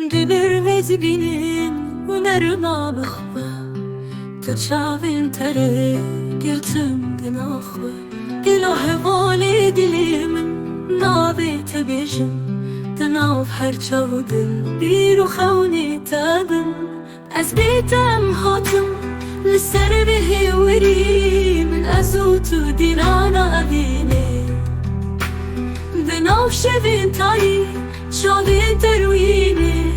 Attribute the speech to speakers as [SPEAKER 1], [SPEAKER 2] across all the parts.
[SPEAKER 1] دلر mezginin Unerna bıxma Tırçavin tere Gültümdün axı İlahi vali dilimin Navi tebijim Dinav her çavdın Bir uxavni tabın Ez beytem hatım Lisser bihi wiri Min azutu dilana adini Dinav şevin tayi Şavin terwini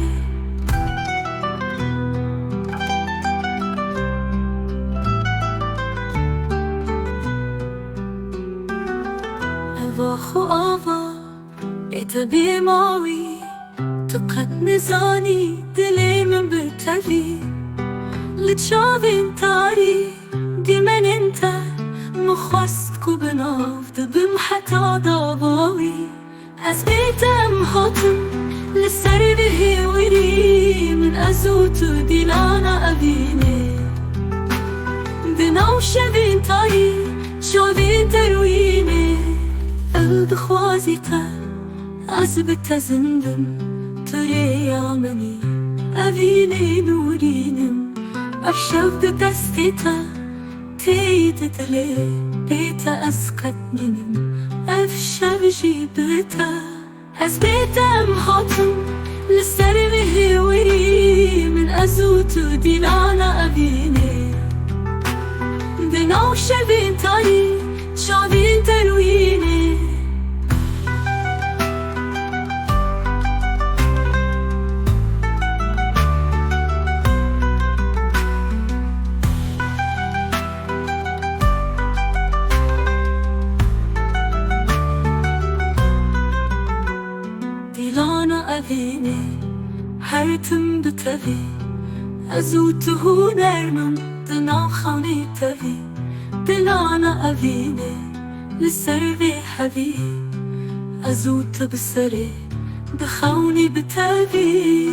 [SPEAKER 1] Evahu ava Etabi mavi Tıkat nizani Dilimin bitevi Litşavin tari Dimen inte Mukhast kubnav Dibim hata davavi Ez beytem hatım Lisser bihi wiri Min azutu dilana avini Dinav şevin tayi Şavin terwini الدخوازيتا أثبت زندن تريامني أبيني نورينم أفشفت دستيتا تيتتلي بيتا أسقطنينم أفشف جيبتا أثبتا مخاطم للسرمه وري من أزوت دينانا أبيني دناو شبين تاني شابين ترويني ديلانا أبيني هرتم بتبي أزوته نرمم دنا خاني تبي دلانا أبيني للسربي حبي أزوت بسري بخوني بتبي